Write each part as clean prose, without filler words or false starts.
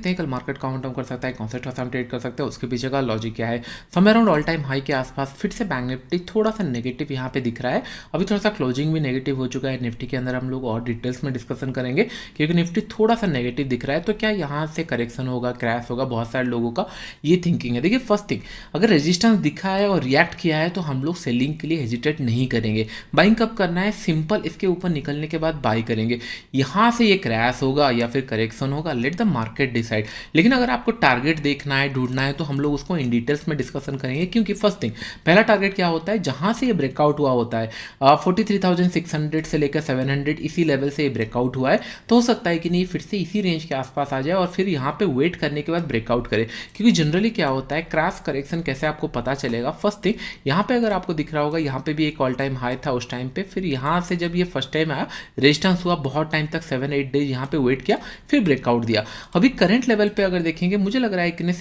देखते हैं कल मार्केट काउंट डाउन कर सकता है, कौन से ट्रेड हम ट्रेड कर सकते हैं, उसके पीछे का लॉजिक क्या है। समय अराउंड ऑल टाइम हाई के आसपास फिर से बैंक निफ्टी थोड़ा सा नेगेटिव यहाँ पे दिख रहा है। अभी थोड़ा सा क्लोजिंग भी नेगेटिव हो चुका है निफ्टी के अंदर, हम लोग और डिटेल्स में डिस्कशन करेंगे क्योंकि निफ्टी थोड़ा सा नेगेटिव दिख रहा है। तो क्या यहाँ से करेक्शन होगा, क्रैश होगा, बहुत सारे लोगों का ये थिंकिंग है। देखिए फर्स्ट थिंग, अगर रेजिस्टेंस दिखा है और रिएक्ट किया है तो हम लोग सेलिंग के लिए हेजिटेट नहीं करेंगे। बाइंग कब करना है, सिंपल इसके ऊपर निकलने के बाद बाई करेंगे। यहाँ से ये क्रैश होगा या फिर करेक्शन होगा, लेट द मार्केट डिसाइड। लेकिन अगर आपको टारगेट देखना है, ढूंढना है, तो हम लोग उसको इन डिटेल्स में डिस्कशन करेंगे। क्योंकि फर्स्ट थिंग, पहला टारगेट क्या होता है, जहां से ये ब्रेकआउट हुआ होता है 43,600 से लेकर 700, इसी लेवल से ये ब्रेकआउट हुआ है, तो हो सकता है कि नहीं फिर से इसी रेंज के आसपास आ जाए और फिर यहाँ पे वेट करने के बाद ब्रेकआउट करे। क्योंकि जनरली क्या होता है, क्रैश करेक्शन कैसे आपको पता चलेगा। फर्स्ट थिंग, यहाँ पे अगर आपको दिख रहा होगा, यहाँ पे भी एक ऑल टाइम हाई था उस टाइम पे, फिर यहाँ से जब ये फर्स्ट टाइम आया, रेजिस्टेंस हुआ, बहुत टाइम तक 7-8 डेज यहाँ पे वेट किया, फिर ब्रेकआउट दिया। अभी करंट लेवल पे अगर देखेंगे, मुझे लग रहा है कि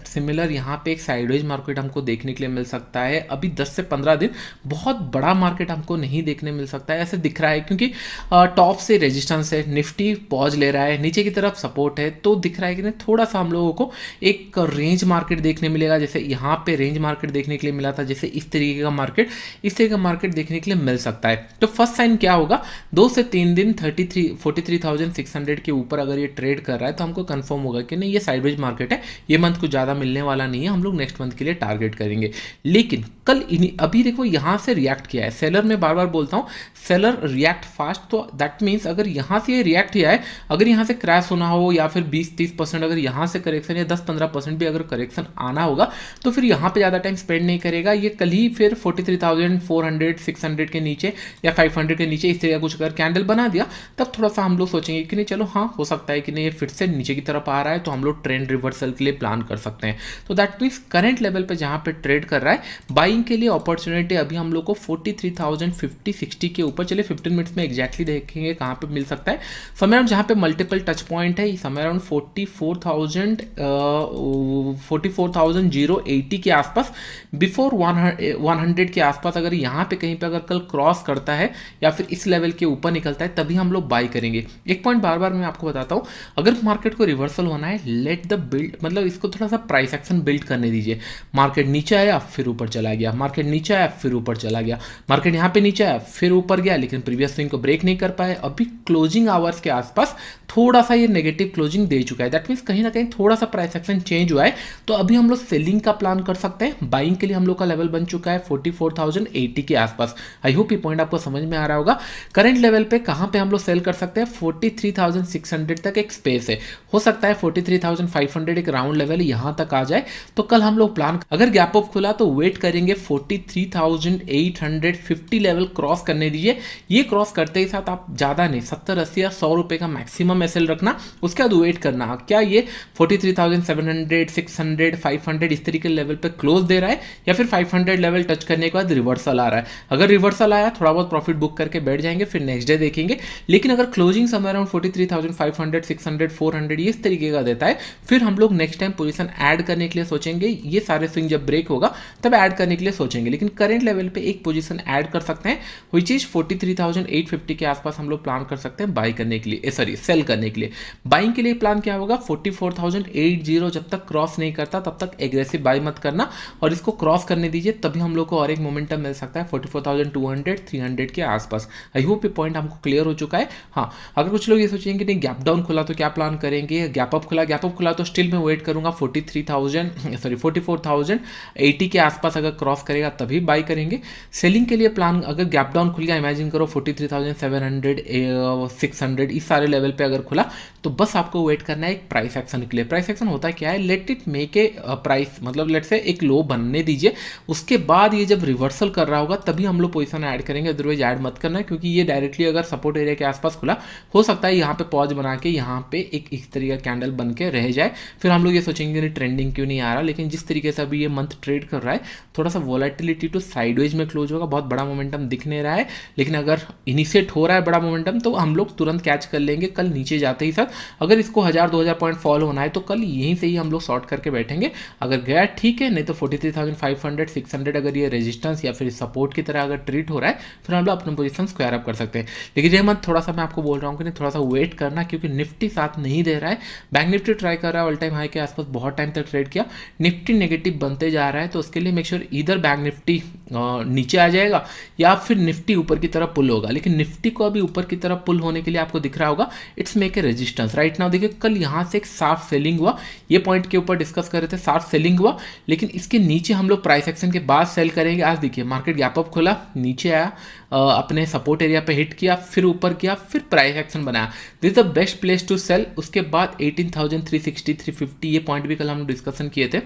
सिमिलर यहाँ पे एक साइडवेज मार्केट हमको देखने के लिए मिल सकता है। अभी 10 से 15 दिन बहुत बड़ा मार्केट हमको नहीं देखने मिल सकता है, ऐसे दिख रहा है। क्योंकि टॉप से रेजिस्टेंस है, निफ्टी पॉज ले रहा है, नीचे की तरफ सपोर्ट है, तो दिख रहा है कि नहीं थोड़ा सा हम लोगों को एक रेंज मार्केट देखने मिलेगा। जैसे यहाँ पे रेंज मार्केट देखने के लिए मिला था, जैसे इस तरीके का मार्केट, इस तरीके का मार्केट देखने के लिए मिल सकता है। तो फर्स्ट साइन क्या होगा, 2 से 3 दिन 43,600 के ऊपर अगर ये ट्रेड कर रहा है तो हमको कंफर्म होगा कि नहीं ये साइडवेज मार्केट है, ये मंथ को ज़्यादा मिलने वाला नहीं है, हम लोग नेक्स्ट मंथ के लिए टारगेट करेंगे। लेकिन कल अभी देखो यहाँ से रिएक्ट किया है सेलर, में बार बार बोलता हूँ सेलर रिएक्ट फास्ट, तो दैट मीन्स अगर यहाँ से ये रिएक्ट किया है, अगर यहाँ से क्रैश होना हो या फिर 20-30% अगर यहाँ से करेक्शन या 10-15% भी अगर करेक्शन आना होगा, तो फिर यहाँ पे ज़्यादा टाइम स्पेंड नहीं करेगा। ये कल ही फिर 43,400-600 के नीचे या 500 के नीचे इस तरह कुछ अगर कैंडल बना दिया, तब थोड़ा सा हम लोग सोचेंगे कि नहीं चलो हाँ हो सकता है कि नहीं ये फिर से नीचे की तरफ आ रहा है, तो हम लोग ट्रेंड रिवर्सल के लिए प्लान कर सकते हैं। तो दैट मीन्स करंट लेवल पे जहाँ पे ट्रेड कर रहा है, बाइंग के लिए अपॉर्चुनिटी अभी हम लोग को 43,050-60 के ऊपर, चलिए 15 मिनट्स में एग्जैक्टली देखेंगे कहाँ पे मिल सकता है। समय जहाँ पे मल्टीपल टच पॉइंट है, समय अराउंड 44,080 के आसपास, बिफोर 100 के आसपास अगर यहाँ पे कहीं पे अगर कल क्रॉस करता है या फिर इस लेवल के ऊपर निकलता है, तभी हम लोग बाई करेंगे। एक पॉइंट बार बार मैं आपको बताता हूँ, अगर मार्केट को रिवर्सल होना है, लेट द बिल्ड, मतलब इसको थोड़ा सा प्राइस एक्शन बिल्ड करने दीजिए। मार्केट नीचे आया फिर ऊपर चला गया, मार्केट नीचे आया फिर ऊपर चला गया, मार्केट यहाँ पे नीचे आया फिर ऊपर गया, लेकिन प्रीवियस स्विंग को ब्रेक नहीं कर पाए। अभी क्लोजिंग आवर्स के आसपास थोड़ा सा ये नेगेटिव क्लोजिंग दे चुका है, दैट मीन्स कहीं ना कहीं थोड़ा सा प्राइस एक्शन चेंज हुआ है। तो अभी हम लोग सेलिंग का प्लान कर सकते हैं। बाइंग के लिए हम लोग का लेवल बन चुका है 44,080 के आसपास। आई होप ये पॉइंट आपको समझ में आ रहा होगा। करंट लेवल पे कहां पे हम लोग सेल कर सकते हैं, 43,600 तक एक स्पेस है, हो सकता है 43,500 एक राउंड लेवल यहां तक आ जाए। तो कल हम लोग प्लान, अगर गैप अप खुला तो वेट करेंगे 43,850 लेवल क्रॉस करने दीजिए। ये क्रॉस करते ही साथ आप ज्यादा नहीं, 70, 80 या 100 रुपए का मैक्सिमम एसएल रखना, उसके बाद वेट करना क्या ये 43,700, 600, 500 इस तरीके लेवल पे क्लोज दे रहा है या फिर 500 लेवल टच करने के बाद रिवर्सल आ रहा है। अगर रिवर्सल आया, थोड़ा बहुत प्रॉफिट बुक करके बैठ जाएंगे, फिर नेक्स्ट डे देखेंगे। लेकिन अगर क्लोजिंग समय अराउंड 43,500, 600, 400 इस तरीके का देता है, फिर हम लोग नेक्स्ट टाइम पोजीशन ऐड करने के लिए सोचेंगे। ये सारे स्विंग जब ब्रेक होगा तब ऐड करने के लिए सोचेंगे। लेकिन करंट लेवल पे एक पोजीशन ऐड कर सकते हैं, व्हिच इज 43,850 के आसपास हम लोग प्लान कर सकते हैं बाई करने के लिए, सॉरी सेल करने के लिए। बाइंग के लिए प्लान क्या होगा, 44,080 जब तक क्रॉस नहीं करता तब तक एग्रेसिव बाई मत करना, और इसको क्रॉस करने दीजिए, तभी हम लोग को और एक मोमेंटम मिल सकता है 44,200, 300 के आसपास। आई होप ये पॉइंट हमको क्लियर हो चुका है। हाँ, अगर कुछ लोग ये सोचेंगे कि नहीं गैप डाउन खुला तो क्या प्लान करेंगे, गैप अप खुला तो स्टिल मैं वेट करूंगा 44,080 के आसपास अगर क्रॉस करेगा तभी बाई करेंगे। सेलिंग के लिए प्लान, अगर गैप डाउन खुल गया, इमेजिन करो 43,700, 600 इस सारे लेवल पे अगर खुला, तो बस आपको वेट करना है एक प्राइस एक्शन के लिए। प्राइस एक्शन होता है क्या है, let it make a price, मतलब लेट से एक लो बनने दीजिए, उसके बाद ये जब रिवर्सल कर रहा होगा तभी हम लोग पोजीशन ऐड करेंगे, अदरवाइज ऐड मत करना है। क्योंकि ये डायरेक्टली अगर सपोर्ट एरिया के आसपास खुला, हो सकता है यहाँ पे पॉज बना के यहाँ पे एक इस तरीके का कैंडल बन के रह जाए, फिर हम लोग ये सोचेंगे नहीं ट्रेंडिंग क्यों नहीं आ रहा। लेकिन जिस तरीके से अभी ये मंथ ट्रेड कर रहा है, थोड़ा सा वॉलेटिलिटी टू साइडवेज में क्लोज होगा, बहुत बड़ा मोमेंटम दिख नहीं रहा है। लेकिन अगर इनिशिएट हो रहा है बड़ा मोमेंटम, तो हम लोग तुरंत कैच कर लेंगे कल नीचे जाते ही साथ। अगर इसको 1000-2000 पॉइंट फॉल होना है तो कल यहीं से ही हम लोग शॉर्ट करके बैठेंगे। अगर गया ठीक है, नहीं तो 43,500, 600 अगर ये रेजिस्टेंस या फिर सपोर्ट की तरह अगर ट्रीट हो रहा है, फिर हम लोग अपना पोजीशन स्क्वायर अप कर सकते हैं। लेकिन ये मत, थोड़ा सा मैं आपको बोल रहा हूँ कि नहीं थोड़ा सा वेट करना, क्योंकि निफ्टी साथ नहीं दे रहा है, बैंक निफ्टी ट्राई कर रहा है ऑल टाइम हाई के आसपास, बहुत टाइम तक ट्रेड किया, निफ्टी नेगेटिव बनते जा रहा है, तो उसके लिए मेक श्योर इधर बैंक निफ्टी नीचे आ जाएगा या फिर निफ्टी ऊपर की तरफ पुल होगा। लेकिन निफ्टी को अभी ऊपर की तरफ पुल होने के लिए आपको दिख रहा होगा it's make a resistance right now. देखिए कल यहाँ से एक साफ सेलिंग हुआ, ये पॉइंट के ऊपर डिस्कस कर रहे थे, साफ सेलिंग हुआ, लेकिन इसके नीचे हम लोग प्राइस एक्शन के बाद सेल करेंगे। आज देखिए मार्केट गैप अप खोला, नीचे आया, अपने सपोर्ट एरिया पे हिट किया, फिर ऊपर किया, फिर प्राइस एक्शन बनाया। This is the best place to sell. उसके बाद 18,360 350 ये पॉइंट भी कल हम डिस्कशन किए थे,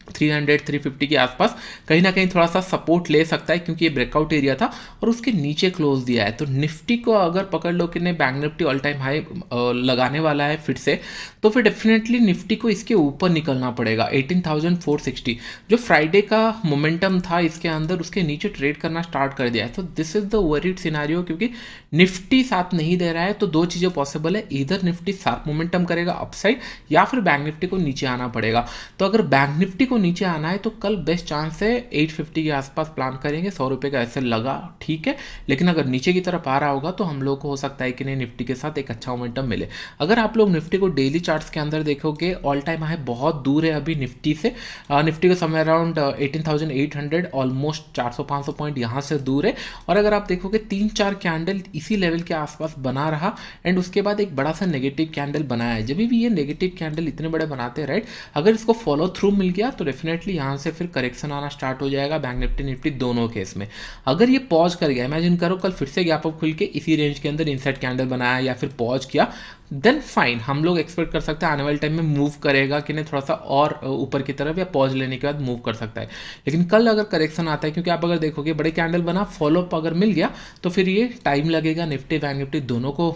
300 350 के आसपास कहीं ना कहीं थोड़ा सा सपोर्ट ले सकता है, क्योंकि ये ब्रेकआउट एरिया था और उसके नीचे क्लोज दिया है। तो निफ्टी को अगर पकड़ लो कि नहीं bank Nifty all time high लगाने वाला है फिर से, तो फिर डेफिनेटली निफ्टी को इसके ऊपर निकलना पड़ेगा। 18,460 जो फ्राइडे का मोमेंटम था इसके अंदर, उसके नीचे ट्रेड करना स्टार्ट कर दिया है। तो this is the worried scenario, क्योंकि निफ्टी साथ नहीं दे रहा है। तो दो चीज़ें पॉसिबल है, इधर निफ्टी साथ मोमेंटम करेगा अपसाइड, या फिर बैंक निफ्टी को नीचे आना पड़ेगा। तो अगर बैंक निफ्टी को नीचे आना है तो कल बेस्ट चांस है 850 के आसपास प्लान करेंगे। 100 रुपये का ऐसे लगा ठीक है, लेकिन अगर नीचे की तरफ आ रहा होगा तो हम लोग को हो सकता है कि नहीं निफ्टी के साथ एक अच्छा मोमेंटम मिले। अगर आप लोग निफ्टी को डेली चार्ट्स के अंदर देखोगे, ऑल टाइम हाई बहुत दूर है अभी निफ्टी से, निफ्टी को समय अराउंड 18,800, ऑलमोस्ट 400-500 पॉइंट यहाँ से दूर है। और अगर आप देखोगे 3-4 कैंडल इसी लेवल के आसपास बना रहा, एंड उसके बाद एक बड़ा सा नेगेटिव कैंडल बनाया है। जब भी ये नेगेटिव कैंडल इतने बड़े बनाते हैं राइट, अगर इसको फॉलो थ्रू मिल गया तो डेफिनेटली यहाँ से फिर करेक्शन आना स्टार्ट हो जाएगा बैंक निफ्टी दोनों केस में। अगर ये पॉज कर गया, इमेजिन करो कल फिर से गैप अप खुल के इसी रेंज के अंदर इनसाइड कैंडल बनाया या फिर पॉज किया, देन फाइन, हम लोग एक्सपेक्ट कर सकते हैं आने वाले टाइम में मूव करेगा कि नहीं, थोड़ा सा और ऊपर की तरफ या पॉज लेने के बाद मूव कर सकता है। लेकिन कल अगर करेक्शन आता है, क्योंकि आप अगर देखोगे बड़े कैंडल बना, फॉलो अप अगर मिल गया तो फिर ये टाइम लगेगा निफ्टी बैंक निफ्टी दोनों को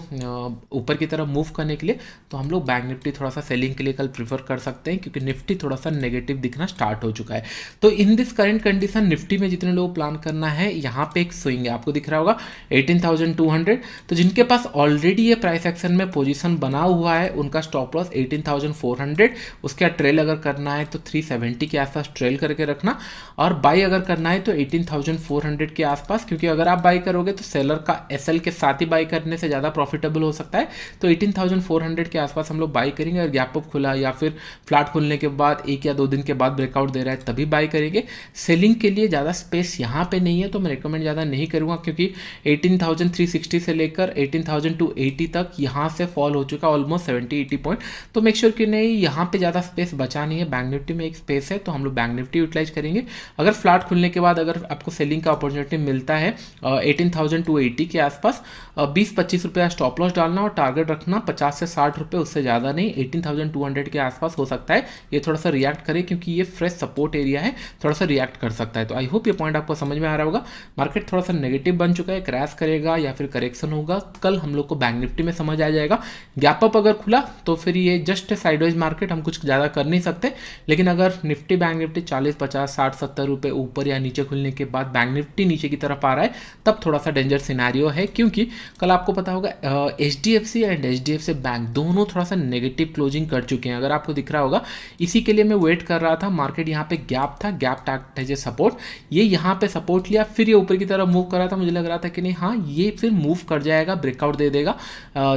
ऊपर की तरफ मूव करने के लिए। तो हम लोग बैंक निफ्टी थोड़ा सा सेलिंग के लिए कल प्रीफर कर सकते हैं, क्योंकि निफ्टी थोड़ा सा नेगेटिव दिखना स्टार्ट हो चुका है। तो in this current condition Nifty में जितने लोग प्लान करना है, यहाँ पे एक स्विंग है, आपको दिख रहा होगा 18,200। तो जिनके पास ऑलरेडी ये प्राइस एक्शन में पोजीशन बना हुआ है, उनका स्टॉप लॉस 18,400, उसका ट्रेल अगर करना है तो 370 के आसपास ट्रेल करके रखना, और बाई अगर करना है तो 18,400 के आसपास, क्योंकि अगर आप बाई करोगे तो सेलर का एसएल के साथ ही बाई करने से ज़्यादा प्रॉफिटेबल हो सकता है। तो 18,400 के आसपास हम लोग बाई करेंगे। अगर गैप अप खुला या फिर फ्लैट खुलने के बाद 1 या 2 दिन के बाद ब्रेकआउट दे रहा है तभी बाई करेंगे। सेलिंग के लिए ज़्यादा स्पेस यहाँ पे नहीं है, तो मैं रिकमेंड ज़्यादा नहीं करूँगा, क्योंकि 18,360 से लेकर 18,280 तक यहाँ से फॉल हो चुका ऑलमोस्ट 70-80 पॉइंट। तो मेक श्योर कि नहीं यहाँ पे ज़्यादा स्पेस बचा नहीं है। बैंक निफ्टी में एक स्पेस है, तो हम लोग बैंक निफ्टी यूटिलाइज करेंगे। अगर फ्लैट खुलने के बाद अगर आपको सेलिंग का अपॉर्चुनिटी मिलता है 18,280 के आसपास, 20-25 रुपये स्टॉप लॉस डालना और टारगेट रखना 50 से 60 रुपये, उससे ज़्यादा नहीं। 18,200 के आसपास हो सकता है ये थोड़ा सा रिएक्ट करे, क्योंकि ये फ्रेश सपोर्ट एरिया है, थोड़ा सा रिएक्ट कर सकता है। तो आई होप ये पॉइंट आपको समझ में आ रहा होगा। मार्केट थोड़ा सा नेगेटिव बन चुका है, क्रैश करेगा या फिर करेक्शन होगा, कल हम लोग को बैंक निफ्टी में समझ आ जाएगा। गैप अप अगर खुला तो फिर ये जस्ट साइडवेज मार्केट, हम कुछ ज़्यादा कर नहीं सकते। लेकिन अगर निफ्टी बैंक निफ्टी 40, 50, 60, 70 रुपये ऊपर या नीचे खुलने के बाद बैंक निफ्टी नीचे की तरफ आ रहा है, तब थोड़ा सा डेंजर सिनेरियो है, क्योंकि कल आपको पता होगा HDFC एंड HDFC बैंक दोनों थोड़ा सा नेगेटिव क्लोजिंग कर चुके हैं। अगर आपको दिख रहा होगा, इसी के लिए मैं वेट कर रहा था। मार्केट यहाँ पे गैप था, गैप टैक्ट है सपोर्ट, ये यहाँ पे सपोर्ट लिया, फिर ये ऊपर की तरफ मूव कर रहा था। मुझे लग रहा था कि नहीं हाँ ये फिर मूव कर जाएगा, ब्रेकआउट दे देगा,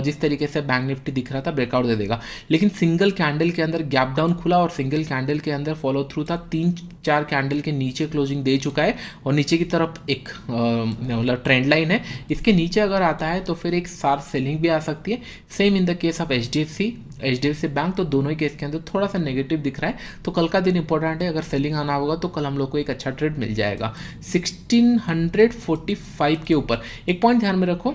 जिस तरीके से बैंक निफ्टी दिख रहा था ब्रेकआउट दे देगा। लेकिन सिंगल कैंडल के अंदर गैप डाउन खुला और सिंगल कैंडल के अंदर फॉलो थ्रू था। 3-4 कैंडल के नीचे क्लोजिंग दे चुका है और नीचे की तरफ एक मतलब ट्रेंड लाइन है। इसके नीचे अगर आता है तो फिर एक शार्प सेलिंग भी आ सकती है। Same in the case of HDFC bank, तो दोनों ही केस के अंदर थोड़ा सा नेगेटिव दिख रहा है। तो कल का दिन इंपॉर्टेंट है, अगर सेलिंग आना होगा तो कल हम लोग को एक अच्छा ट्रेड मिल जाएगा 1645 के ऊपर। एक पॉइंट ध्यान में रखो,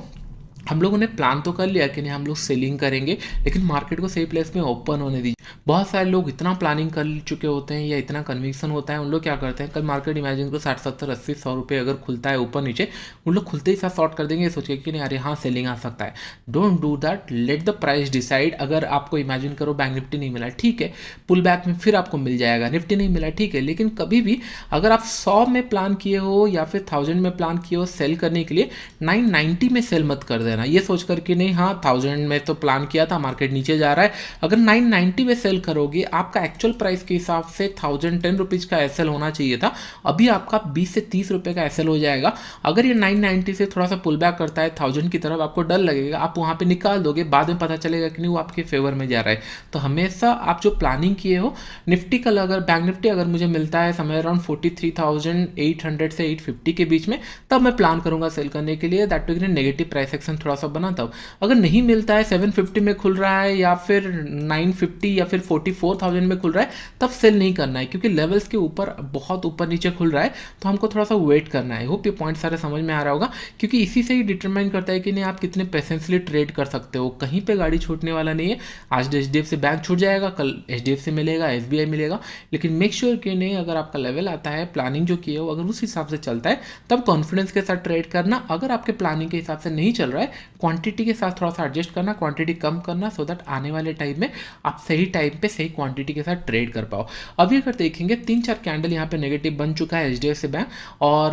हम लोगों ने प्लान तो कर लिया कि नहीं हम लोग सेलिंग करेंगे, लेकिन मार्केट को सही प्लेस में ओपन होने दीजिए। बहुत सारे लोग इतना प्लानिंग कर चुके होते हैं या इतना कन्विक्शन होता है, उन लोग क्या करते हैं, कल मार्केट इमेजिन को 60, 70, 80, 100 रुपये अगर खुलता है ऊपर नीचे, उन लोग खुलते ही साथ शॉर्ट कर देंगे सोच के कि नहीं अरे हाँ सेलिंग आ सकता है। Don't do that, let the price decide. अगर आपको इमेजिन करो बैंक निफ्टी नहीं मिला ठीक है, पुल बैक में फिर आपको मिल जाएगा, निफ्टी नहीं मिला ठीक है, लेकिन कभी भी अगर आप 100 में प्लान किए हो या फिर 1000 में प्लान किए हो सेल करने के लिए, 990 में सेल मत कर देना। लेना, ये सोच कर कि नहीं हाँ 1000 में तो प्लान किया था, मार्केट नीचे जा रहा है, अगर 990 में सेल करोगे, आपका एक्चुअल प्राइस के हिसाब से 1010 रुपीज़ का एसएल होना चाहिए था, अभी आपका 20 से 30 रुपये का एसएल हो जाएगा। अगर ये 990 से थोड़ा सा पुल बैक करता है 1000 की तरफ, आपको डर लगेगा, आप वहाँ पे निकाल दोगे, बाद में पता चलेगा कि नहीं वो आपके फेवर में जा रहा है। तो हमेशा आप जो प्लानिंग किए हो, निफ्टी कल अगर बैंक निफ्टी अगर मुझे मिलता है समय अराउंड 43,800 से 850 के बीच में, तब मैं प्लान करूंगा सेल करने के लिए, that to negative price action थोड़ा सा बना तब। अगर नहीं मिलता है 750 में खुल रहा है या फिर 950 या फिर 44,000 में खुल रहा है, तब सेल नहीं करना है, क्योंकि लेवल्स के ऊपर बहुत ऊपर नीचे खुल रहा है, तो हमको थोड़ा सा वेट करना है। होप ये पॉइंट सारे समझ में आ रहा होगा, क्योंकि इसी से ही डिटरमाइन करता है कि नहीं आप कितने पेशेंसली ट्रेड कर सकते हो। कहीं पे गाड़ी छूटने वाला नहीं है, आज HDFC बैंक छूट जाएगा, कल HDFC मिलेगा, SBI मिलेगा, लेकिन मेक श्योर कि नहीं अगर आपका लेवल आता है, प्लानिंग जो किए हो अगर उस हिसाब से चलता है, तब कॉन्फिडेंस के साथ ट्रेड करना। अगर आपके प्लानिंग के हिसाब से नहीं चल रहा है, क्वांटिटी के साथ थोड़ा सा एडजस्ट करना, क्वांटिटी कम करना, सो दैट आने वाले टाइम में आप सही टाइम पे सही क्वांटिटी के साथ ट्रेड कर पाओ। अभी अगर देखेंगे 3-4 कैंडल यहाँ पे नेगेटिव बन चुका है HDFC बैंक, और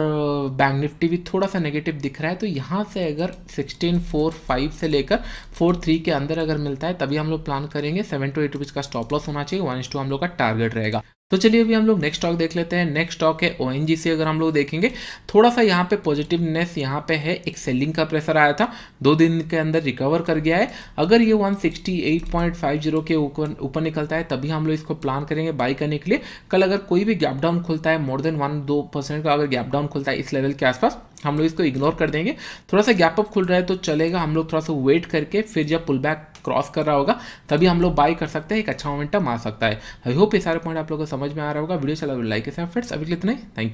बैंक निफ्टी भी थोड़ा सा नेगेटिव दिख रहा है, तो यहाँ से अगर 1645 से लेकर 43 के अंदर अगर मिलता है, तभी हम लोग प्लान करेंगे। 7 to 8 रुपीज़ का स्टॉप लॉस होना चाहिए, 1:2 हम लोग का टारगेट रहेगा। तो चलिए अभी हम लोग नेक्स्ट स्टॉक देख लेते हैं। नेक्स्ट स्टॉक है ONGC। अगर हम लोग देखेंगे थोड़ा सा यहाँ पे पॉजिटिवनेस यहाँ पे है, एक सेलिंग का प्रेशर आया था, 2 दिन के अंदर रिकवर कर गया है। अगर ये 168.50 के ऊपर निकलता है, तभी हम लोग इसको प्लान करेंगे बाई करने के लिए। कल अगर कोई भी गैप डाउन खुलता है, मोर देन 1-2% का अगर गैप डाउन खुलता है इस लेवल के आसपास, हम लोग इसको इग्नोर कर देंगे। थोड़ा सा गैप अप खुल रहा है तो चलेगा, हम लोग थोड़ा सा वेट करके फिर जब पुल बैक क्रॉस कर रहा होगा तभी हम लोग बाई कर सकते हैं, एक अच्छा मोमेंटम आ सकता है। आई होप ये सारे पॉइंट आप लोगों को समझ में आ रहा होगा। वीडियो चला लाइक के साथ फ्रेंड्स, अभी के लिए इतना ही, थैंक यू।